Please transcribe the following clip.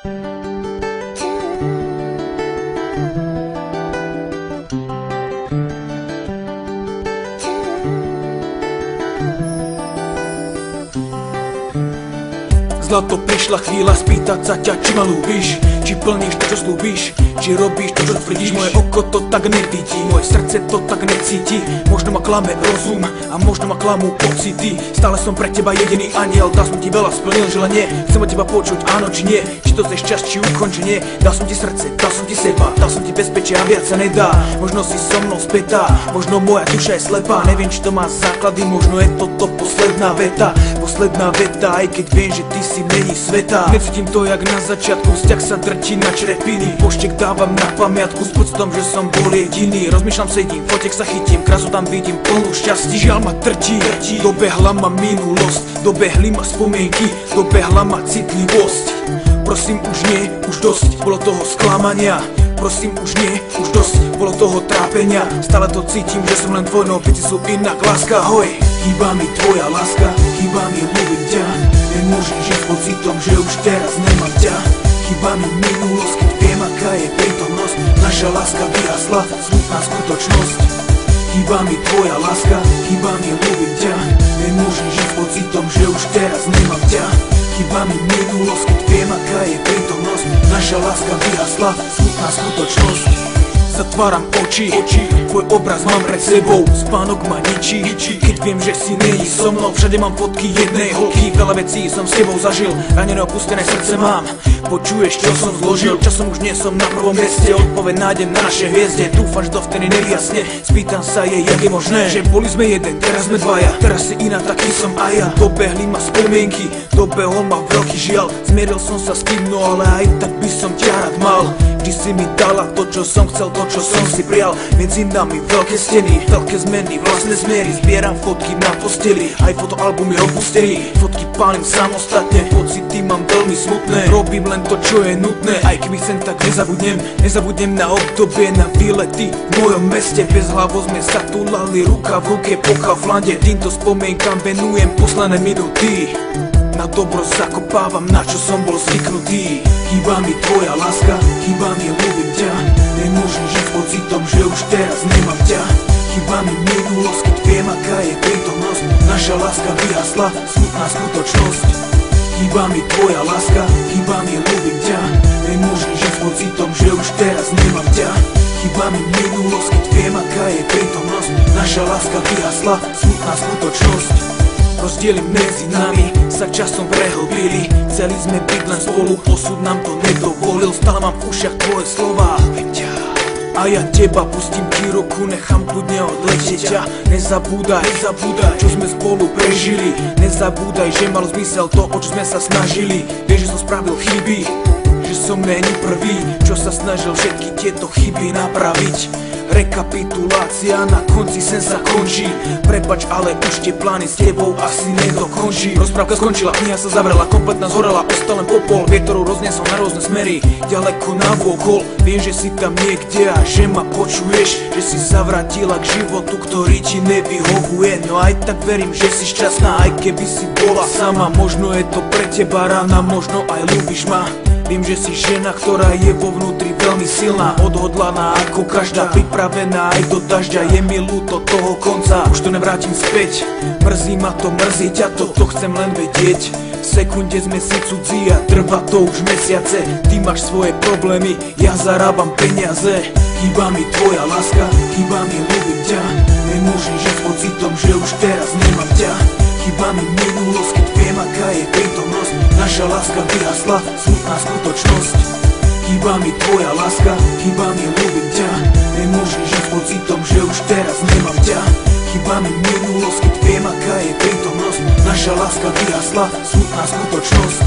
Zlato, prišla chvíľa spýtať sa ťa, či ma ľúbiš, či plníš to, čo slúbiš, či robíš to, čo tvrdíš. Moje oko to tak nevidí, moje srdce to tak necíti. Možno ma klame rozum a možno ma klamú pocity. Stále som pre teba jediný aniel, dal som ti veľa, splnil želanie. Chcem od teba počuť áno či nie, či to chceš čas, či ukončenie. Dal som ti srdce, dal som ti seba, dal som ti bezpečie a viac sa nedá. Možno si so mnou spätá, možno moja duša je slepá. Neviem, či to má základy, možno je toto posledná veta. Posledná veta, aj keď viem, že ty si mení sveta. Necítim to jak na začiatku, vzťah sa drtí na črepiny. Poštek dávam na pamiatku s pocitom, že som bol jediný. Rozmýšľam, sedím, fotek sa chytím, krásu tam vidím plnú šťastí. Žiaľ ma drtí, dobehla ma minulosť, dobehli ma spomienky, dobehla ma citlivosť. Prosím už nie, už dosť, bolo toho sklamania. Prosím už nie, už dosť, bolo toho trápenia. Stále to cítim, že som len tvoj, no veci sú inak, láska, hoj. Chýba mi tvoja láska, chýba mi ľúbiť ťa. Nemôžem žiť s pocitom, že už teraz nemám ťa. Chýba mi minulosť, keď viem, aká je prítomnosť. Naša láska vyrasla, smutná skutočnosť. Chýba mi tvoja láska, chýba mi ľúbiť ťa. Nemôžem žiť s pocitom, že už teraz nemám ťa. Chýba mi minulosť, keď viem, aká je prítomnosť. Naša láska vyrasla, smutná skutočnosť. Zatváram oči, tvoj obraz mám pred sebou. Spánok ma ničí, keď viem, že si není so mnou. Všade mám fotky jednej holky, veľa vecí som s tebou zažil. Ranené opustené srdce mám, počuješ, čo som zložil. Časom už nie som na prvom mieste, odpoveď nájdem na našej hviezde. Dúfam, že dovtedy nevyjasne, spýtam sa jej, jak je možné, že boli sme jeden, teraz sme dvaja. Teraz si iná, taký som aj ja. Dobehli ma spomienky, dobehol ma veľký žiaľ. Zmieril som sa s tým, no ale aj tak by som ťa rád mal. Vždy si mi dala to, čo som chcel, to, čo som si prijal. Medzi nami veľké steny, veľké zmeny, vlastné zmiery. Zbieram fotky na posteli, aj fotoalbum je opustený. Fotky pálim samostatne, pocity mám veľmi smutné. Robím len to, čo je nutné, aj keby chcem, tak nezabudnem na obdobie, na výlety v mojom meste. Bezhlavo sme sa tulali, ruka v ruke po Kauflande. Týmto spomienkam venujem posledné minúty. Na dobro zakopávam, na čo som bol zvyknutý. Chýba mi tvoja láska, chýba mi ľúbiť ťa. Nemôžem žiť s pocitom, že už teraz nemám ťa. Chýba mi minulosť, keď viem, aká je prítomnosť. Naša láska vyhasla, smutná skutočnosť. Chýba mi tvoja láska, chýba mi ľúbiť ťa. Nemôžem žiť s pocitom, že už teraz nemám ťa. Chýba mi minulosť, keď viem, aká je prítomnosť. Naša láska vyhasla, smutná skutočnosť. Rozdiely medzi nami sa časom prehlbili. Chceli sme byť len spolu, osud nám to nedovolil. Stále mám v ušiach tvoje slová, a ja teba pustím ti ruku, nechám kľudne odletieť ťa. Nezabúdaj, čo sme spolu prežili. Nezabúdaj, že mal zmysel to, o čo sme sa snažili. Vieš, že som spravil chyby, že som není prvý, čo sa snažil všetky tieto chyby napraviť. Rekapitulácia na konci sen sa končí. Prepač, ale už tie plány s tebou asi nedokončí. Rozprávka skončila, kniha sa zavrela, kompletná zhorela, ostal len popol. Vietorov rozniesol na rôzne smery, ďaleko navôkol. Viem, že si tam niekde a že ma počuješ, že si sa vrátila k životu, ktorý ti nevyhovuje. No aj tak verím, že si šťastná, aj keby si bola sama. Možno je to pre teba rána, možno aj ľúbiš ma. Viem, že si žena, ktorá je vo vnútri veľmi silná, odhodlaná ako každá, pripravená aj do dažďa. Je mi ľúto toho konca, už to nevrátim späť. Mrzí ma to, mrzí ťa to chcem len vedieť. V sekunde sme si cudzí a trvá to už mesiace. Ty máš svoje problémy, ja zarábam peniaze. Chýba mi tvoja láska, chýba mi ľúbiť ťa. Nemôžem žiť s pocitom, že už teraz nemám ťa. Chýba mi minulosť, keď viem, aká je prítomnosť. Naša láska vyhasla, smutná skutočnosť. Chýba mi tvoja láska, chýba mi ľúbiť ťa. Nemôžem žiť s pocitom, že už teraz nemám ťa. Chýba mi minulosť, keď viem, aká je prítomnosť. Naša láska vyhasla, smutná skutočnosť.